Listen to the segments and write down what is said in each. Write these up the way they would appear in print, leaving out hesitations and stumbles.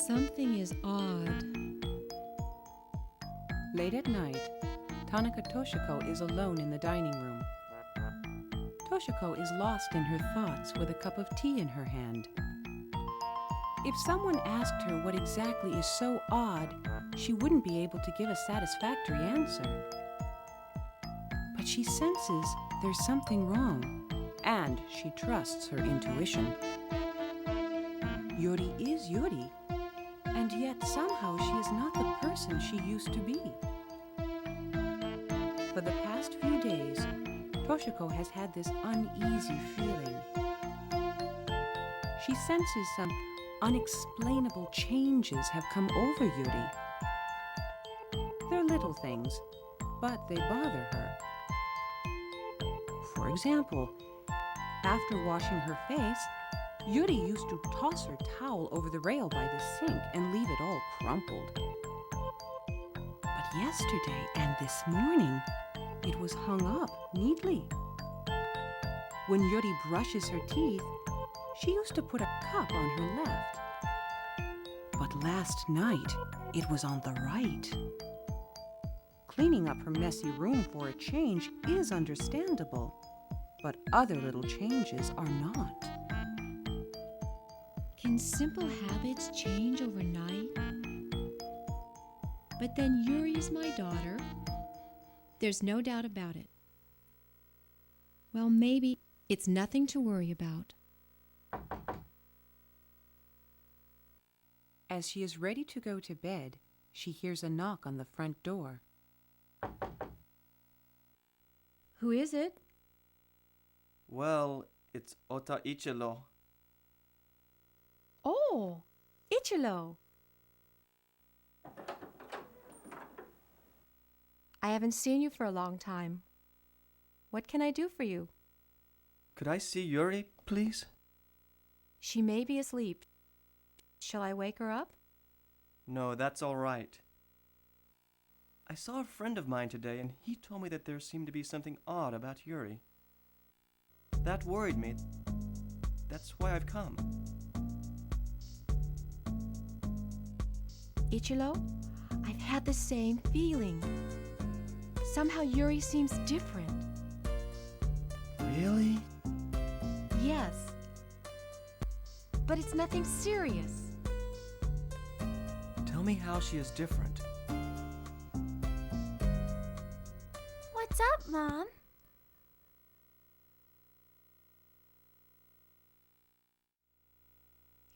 Something is odd. Late at night, Tanaka Toshiko is alone in the dining room. Toshiko is lost in her thoughts with a cup of tea in her hand. If someone asked her what exactly is so odd, she wouldn't be able to give a satisfactory answer. But she senses there's something wrong, and she trusts her intuition. Yuri is Yuri, and yet somehow she is not the person she used to be. For the past few days, Toshiko has had this uneasy feeling. She senses some unexplainable changes have come over Yuri. They're little things, but they bother her. For example, after washing her face, Yuri used to toss her towel over the rail by the sink and leave it all crumpled. But yesterday and this morning, it was hung up neatly. When Yuri brushes her teeth, she used to put a cup on her left. But last night, it was on the right. Cleaning up her messy room for a change is understandable, but other little changes are not. Can simple habits change overnight? But then Yuri is my daughter. There's no doubt about it. Well, maybe it's nothing to worry about. As she is ready to go to bed, she hears a knock on the front door. Who is it? Well, it's Ota Ichiro. Oh, Ichiro. I haven't seen you for a long time. What can I do for you? Could I see Yuri, please? She may be asleep. Shall I wake her up? No, that's all right. I saw a friend of mine today, and he told me that there seemed to be something odd about Yuri. That worried me. That's why I've come. Ichiro, I've had the same feeling. Somehow Yuri seems different. Really? Yes. But it's nothing serious. Tell me how she is different. What's up, Mom?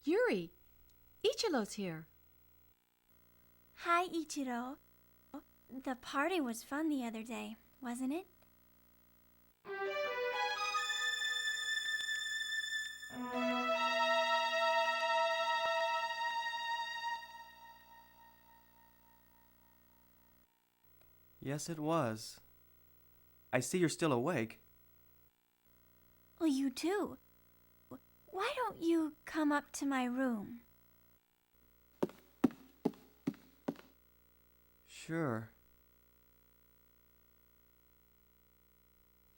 Yuri, Ichiro's here. Hi, Ichiro. The party was fun the other day, wasn't it? Yes, it was. I see you're still awake. Well, you too. Why don't you come up to my room? Sure.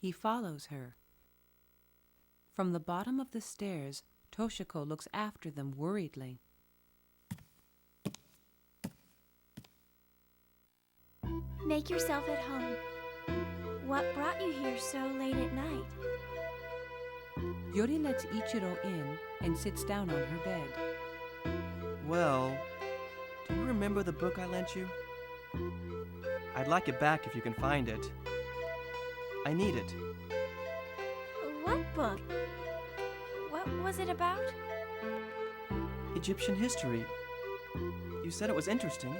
He follows her. From the bottom of the stairs, Toshiko looks after them worriedly. Make yourself at home. What brought you here so late at night? Yuri lets Ichiro in and sits down on her bed. Well, do you remember the book I lent you? I'd like it back if you can find it. I need it. What book? What was it about? Egyptian history. You said it was interesting.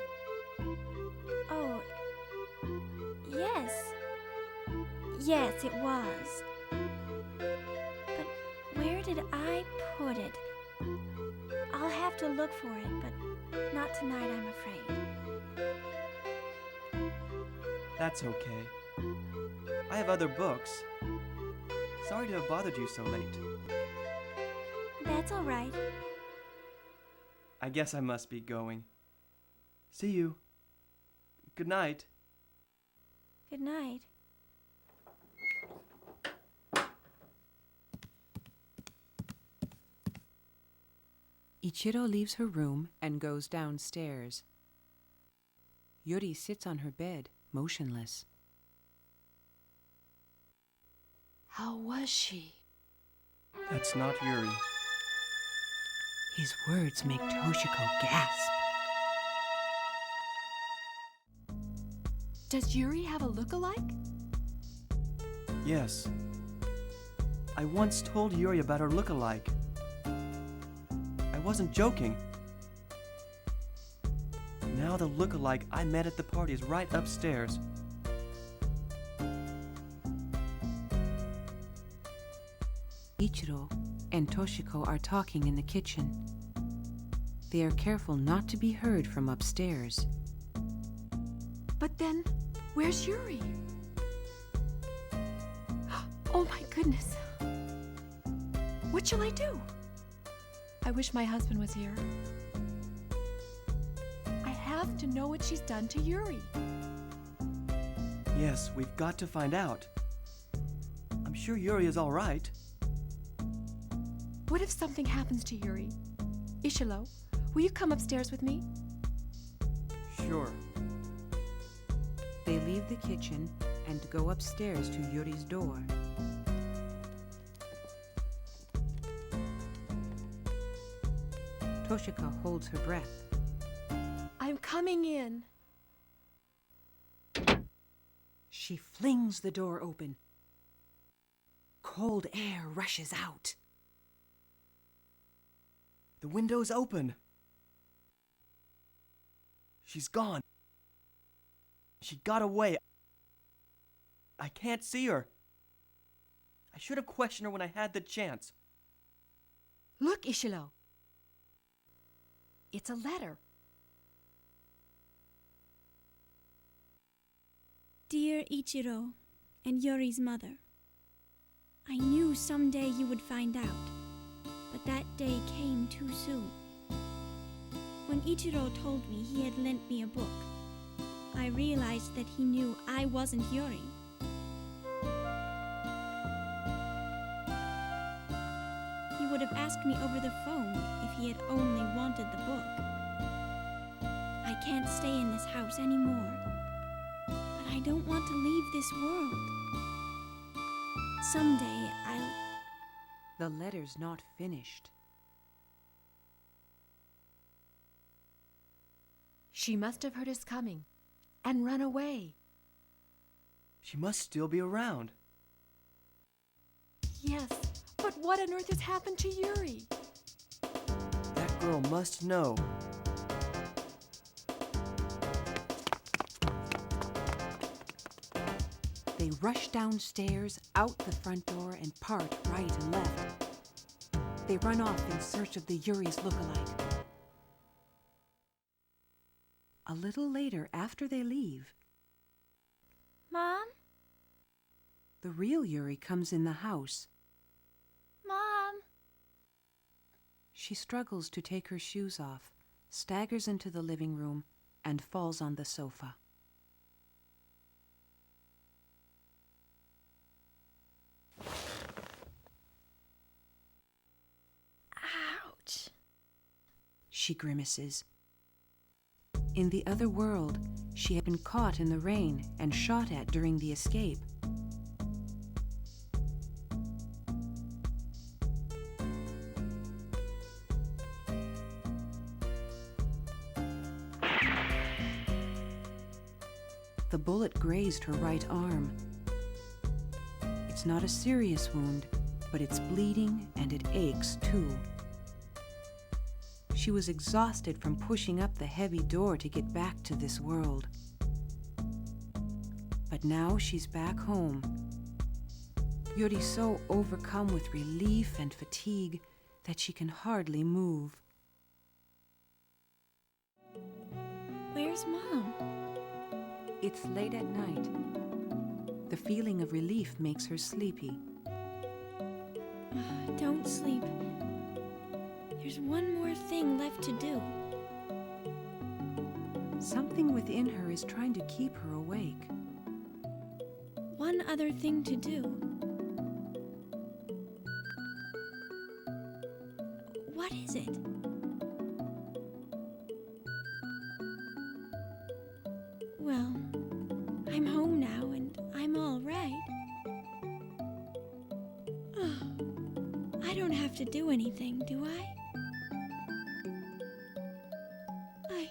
Oh, yes. Yes, it was. But where did I put it? I'll have to look for it, but not tonight, I'm afraid. That's okay. I have other books. Sorry to have bothered you so late. That's all right. I guess I must be going. See you. Good night. Good night. Ichiro leaves her room and goes downstairs. Yuri sits on her bed, motionless. How was she? That's not Yuri. His words make Toshiko gasp. Does Yuri have a look-alike? Yes. I once told Yuri about her look-alike. I wasn't joking. Now the look-alike I met at the party is right upstairs. Ichiro and Toshiko are talking in the kitchen. They are careful not to be heard from upstairs. But then, where's Yuri? Oh my goodness. What shall I do? I wish my husband was here. I have to know what she's done to Yuri. Yes, we've got to find out. I'm sure Yuri is all right. What if something happens to Yuri? Ishilo, will you come upstairs with me? Sure. They leave the kitchen and go upstairs to Yuri's door. Toshiko holds her breath. I'm coming in. She flings the door open. Cold air rushes out. The window's open. She's gone. She got away. I can't see her. I should have questioned her when I had the chance. Look, Ishilo. It's a letter. Dear Ichiro and Yuri's mother, I knew someday you would find out, but that day came too soon. When Ichiro told me he had lent me a book, I realized that he knew I wasn't Yuri. He would have asked me over the phone if he had only wanted the book. I can't stay in this house anymore, but I don't want to leave this world. Someday I'll... The letter's not finished. She must have heard us coming and run away. She must still be around. Yes, but what on earth has happened to Yuri? That girl must know. They rush downstairs, out the front door, and part right and left. They run off in search of the Yuri's look-alike. A little later, after they leave, Mom? the real Yuri comes in the house. Mom? She struggles to take her shoes off, staggers into the living room, and falls on the sofa. Ouch. She grimaces. In the other world, she had been caught in the rain and shot at during the escape. The bullet grazed her right arm. It's not a serious wound, but it's bleeding and it aches too. She was exhausted from pushing up the heavy door to get back to this world. But now she's back home. Yuri's so overcome with relief and fatigue that she can hardly move. Where's Mom? It's late at night. The feeling of relief makes her sleepy. Don't sleep. There's one more thing left to do. Something within her is trying to keep her awake. One other thing to do. What is it? to do anything, do I? I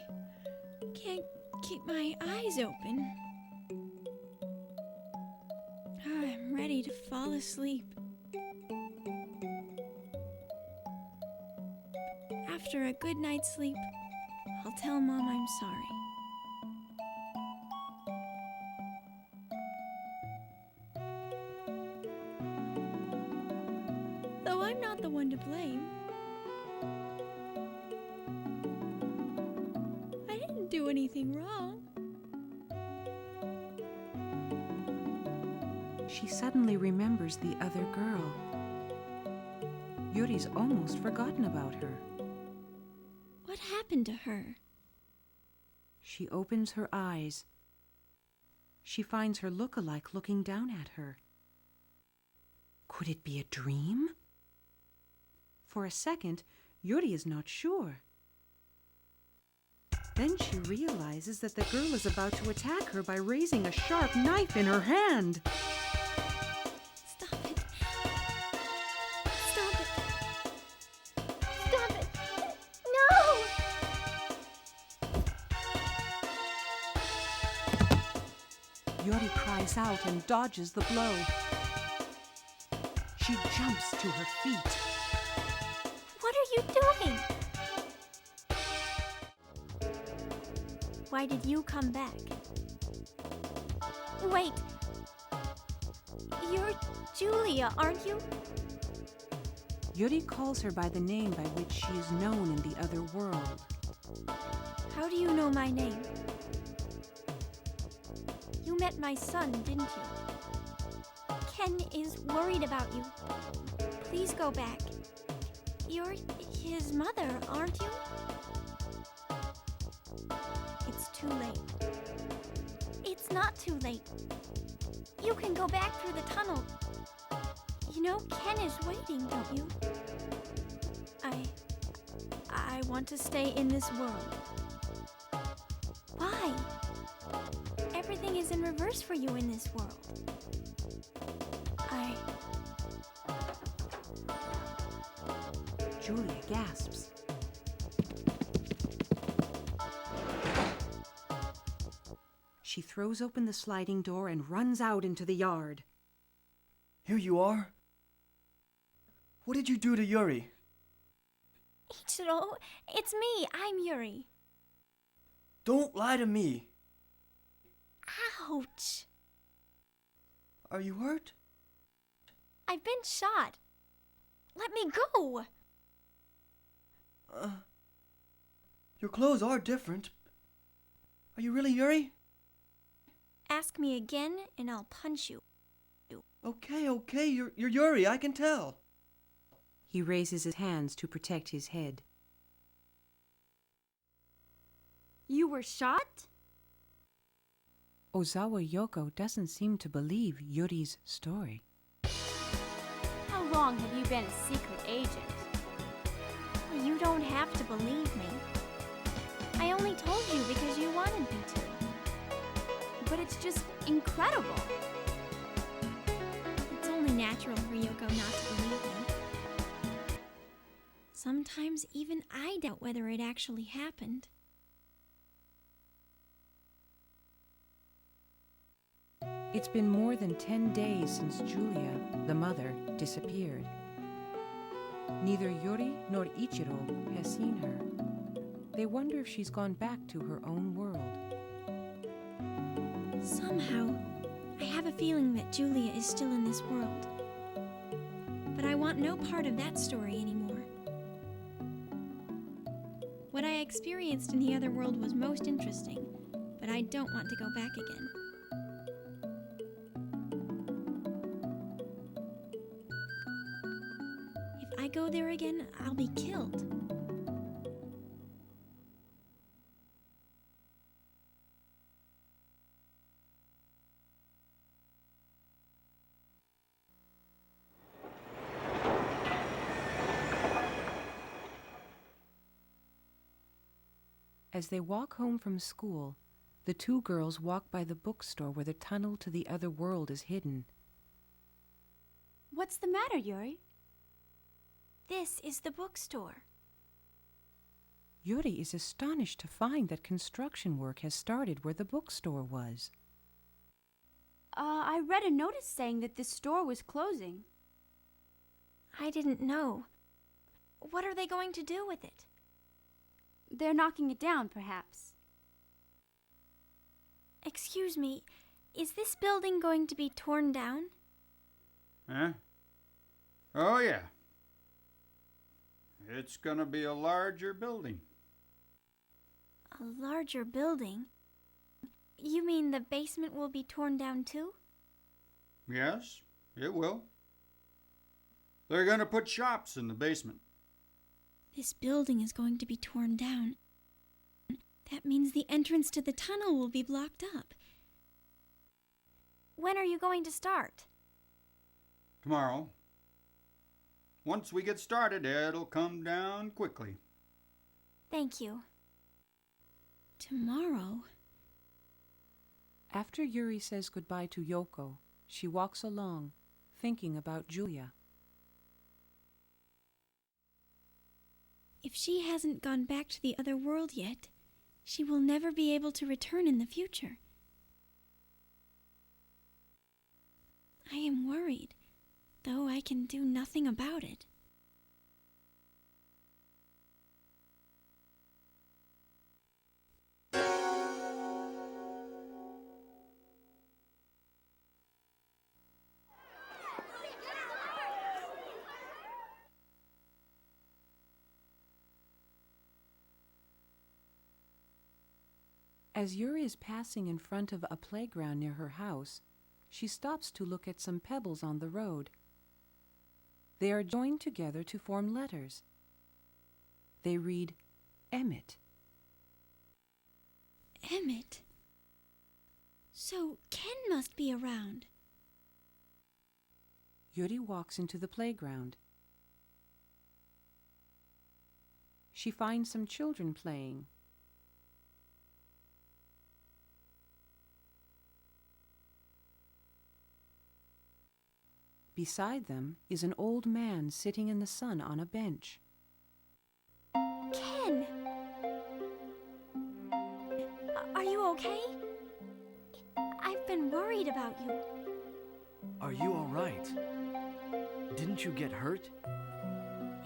can't keep my eyes open. I'm ready to fall asleep. After a good night's sleep, I'll tell Mom I'm sorry. Though I'm not the one to blame. I didn't do anything wrong. She suddenly remembers the other girl. Yuri's almost forgotten about her. What happened to her? She opens her eyes. She finds her look-alike looking down at her. Could it be a dream? For a second, Yuri is not sure. Then she realizes that the girl is about to attack her by raising a sharp knife in her hand. Stop it. Stop it. Stop it. No! Yuri cries out and dodges the blow. She jumps to her feet. What are you doing? Why did you come back? Wait. You're Julia, aren't you? Yuri calls her by the name by which she is known in the other world. How do you know my name? You met my son, didn't you? Ken is worried about you. Please go back. You're his mother, aren't you? It's too late. It's not too late. You can go back through the tunnel. You know Ken is waiting, don't you? I want to stay in this world. Why? Everything is in reverse for you in this world. Julia gasps. She throws open the sliding door and runs out into the yard. Here you are. What did you do to Yuri? Ichiro, it's me. I'm Yuri. Don't lie to me. Ouch. Are you hurt? I've been shot. Let me go. Your clothes are different. Are you really Yuri? Ask me again and I'll punch you. Okay, you're Yuri, I can tell. He raises his hands to protect his head. You were shot? Ozawa Yoko doesn't seem to believe Yuri's story. How long have you been a secret agent? You don't have to believe me. I only told you because you wanted me to. But it's just incredible. It's only natural for Yoko not to believe me. Sometimes even I doubt whether it actually happened. It's been more than 10 days since Julia, the mother, disappeared. Neither Yuri nor Ichiro has seen her. They wonder if she's gone back to her own world. Somehow, I have a feeling that Julia is still in this world. But I want no part of that story anymore. What I experienced in the other world was most interesting, but I don't want to go back again. If I go there again, I'll be killed. As they walk home from school, the two girls walk by the bookstore where the tunnel to the other world is hidden. What's the matter, Yuri? this is the bookstore. Yuri is astonished to find that construction work has started where the bookstore was. I read a notice saying that this store was closing. I didn't know. What are they going to do with it? They're knocking it down, perhaps. Excuse me, is this building going to be torn down? Huh? Oh, yeah. It's gonna be a larger building. A larger building? You mean the basement will be torn down too? Yes, it will. They're gonna put shops in the basement. This building is going to be torn down. That means the entrance to the tunnel will be blocked up. When are you going to start? Tomorrow. Once we get started, it'll come down quickly. Thank you. Tomorrow? After Yuri says goodbye to Yoko, she walks along, thinking about Julia. If she hasn't gone back to the other world yet, she will never be able to return in the future. I am worried, though I can do nothing about it. As Yuri is passing in front of a playground near her house, she stops to look at some pebbles on the road. They are joined together to form letters. They read, EMIT. EMIT? So Ken must be around. Yuri walks into the playground. She finds some children playing. Beside them is an old man sitting in the sun on a bench. Ken! Are you okay? I've been worried about you. Are you all right? Didn't you get hurt?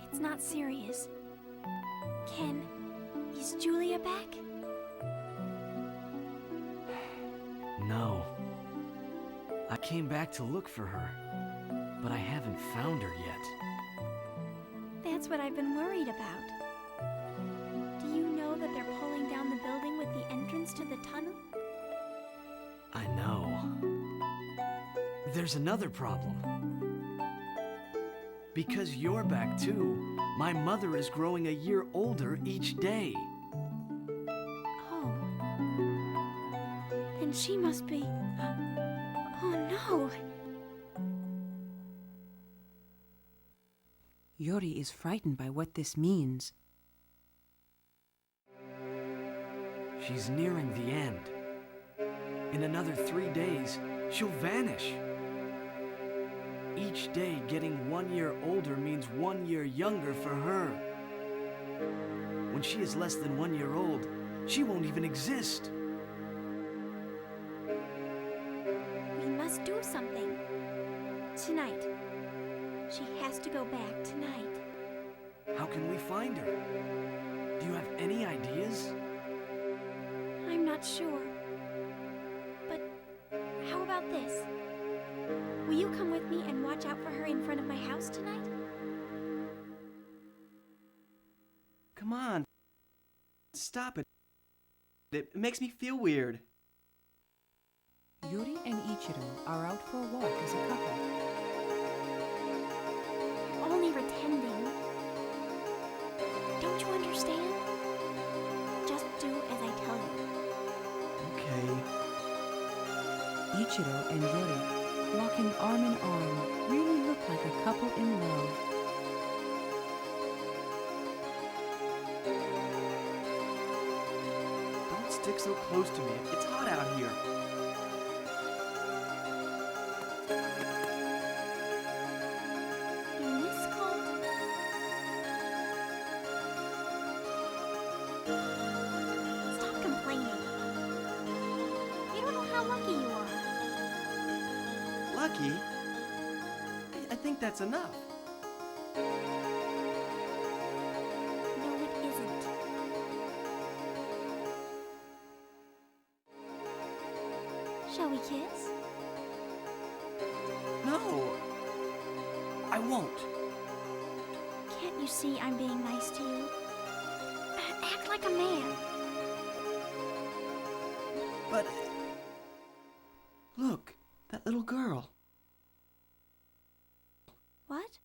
It's not serious. Ken, is Julia back? No. I came back to look for her, but I haven't found her yet. That's what I've been worried about. Do you know that they're pulling down the building with the entrance to the tunnel? I know. There's another problem. Because you're back too, my mother is growing a year older each day. Oh. Then she must be... Oh no! Yuri is frightened by what this means. She's nearing the end. In another 3 days, she'll vanish. Each day getting 1 year older means 1 year younger for her. When she is less than 1 year old, she won't even exist. We must do something. Tonight. She has to go back tonight. How can we find her? Do you have any ideas? I'm not sure. But how about this? Will you come with me and watch out for her in front of my house tonight? Come on. Stop it. It makes me feel weird. Yuri and Ichiro are out for a walk as a couple. You're only pretending. Don't you understand? Just do as I tell you. Okay. Ichiro and Yuri, walking arm in arm, really look like a couple in love. Don't stick so close to me. It's hot out here. In this cult, Stop complaining. You don't know how lucky you are. Lucky? I think that's enough. No, it isn't. Shall we kiss? No, I won't. Can't you see I'm being nice to you? Act like a man. But look, that little girl. What?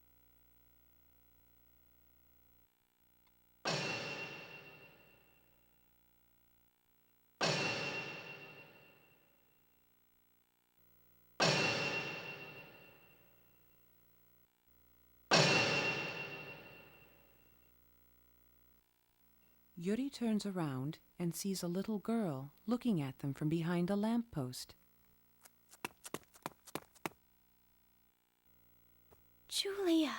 Yuri turns around and sees a little girl looking at them from behind a lamppost. Julia.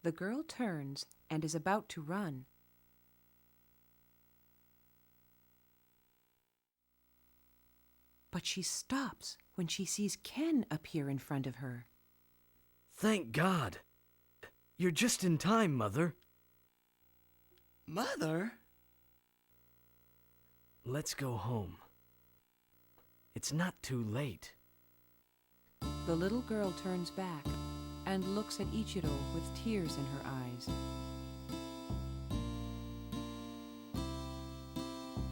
The girl turns and is about to run. But she stops when she sees Ken appear in front of her. Thank God. You're just in time, Mother. Mother? Let's go home. It's not too late. The little girl turns back and looks at Ichiro with tears in her eyes.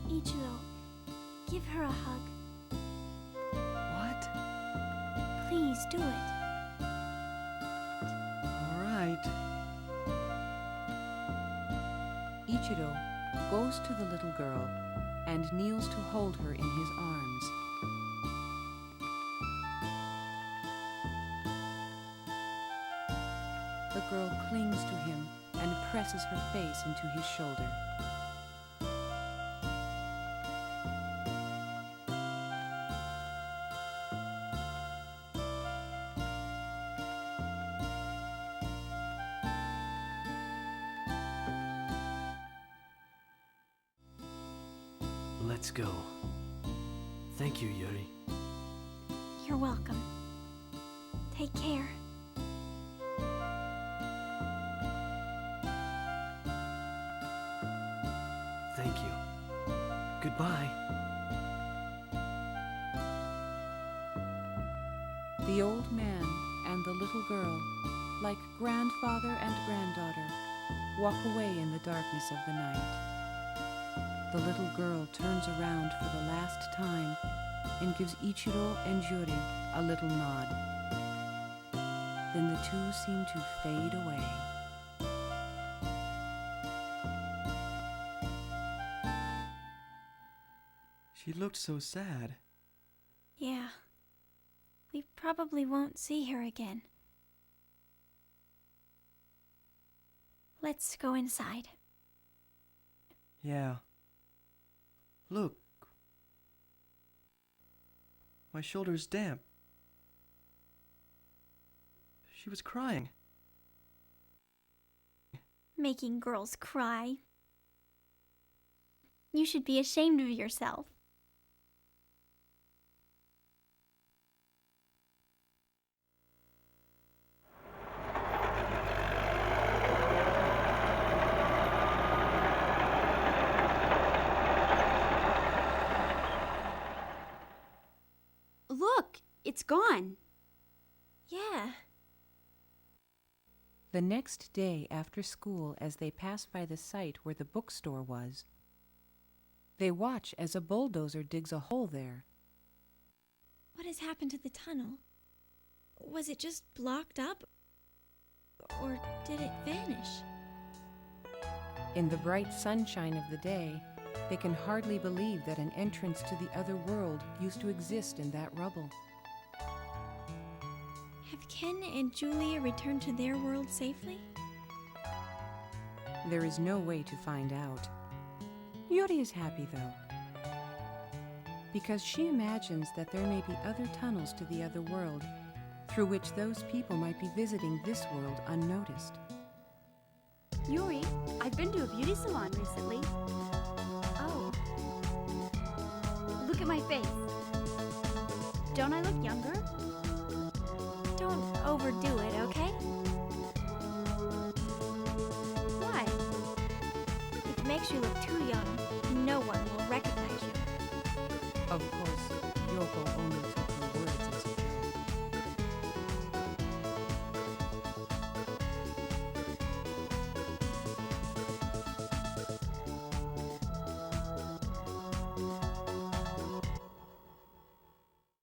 Ichiro, give her a hug. What? Please do it. All right. Ichiro goes to the little girl and kneels to hold her in his arms. The girl clings to him and presses her face into his shoulder. Let's go. Thank you, Yuri. You're welcome. Take care. Thank you. Goodbye. The old man and the little girl, like grandfather and granddaughter, walk away in the darkness of the night. The little girl turns around for the last time and gives Ichiro and Yuri a little nod. Then the two seem to fade away. She looked so sad. Yeah. We probably won't see her again. Let's go inside. Yeah. Look. My shoulder's damp. She was crying. Making girls cry. You should be ashamed of yourself. Look, it's gone. Yeah. The next day after school, as they pass by the site where the bookstore was, they watch as a bulldozer digs a hole there. What has happened to the tunnel? Was it just blocked up? Or did it vanish? In the bright sunshine of the day, they can hardly believe that an entrance to the other world used to exist in that rubble. Have Ken and Julia returned to their world safely? There is no way to find out. Yuri is happy, though, because she imagines that there may be other tunnels to the other world through which those people might be visiting this world unnoticed. Yuri, I've been to a beauty salon recently. Oh, Look at my face. Don't I look younger? don't overdo it, okay? Why? It makes you look too young.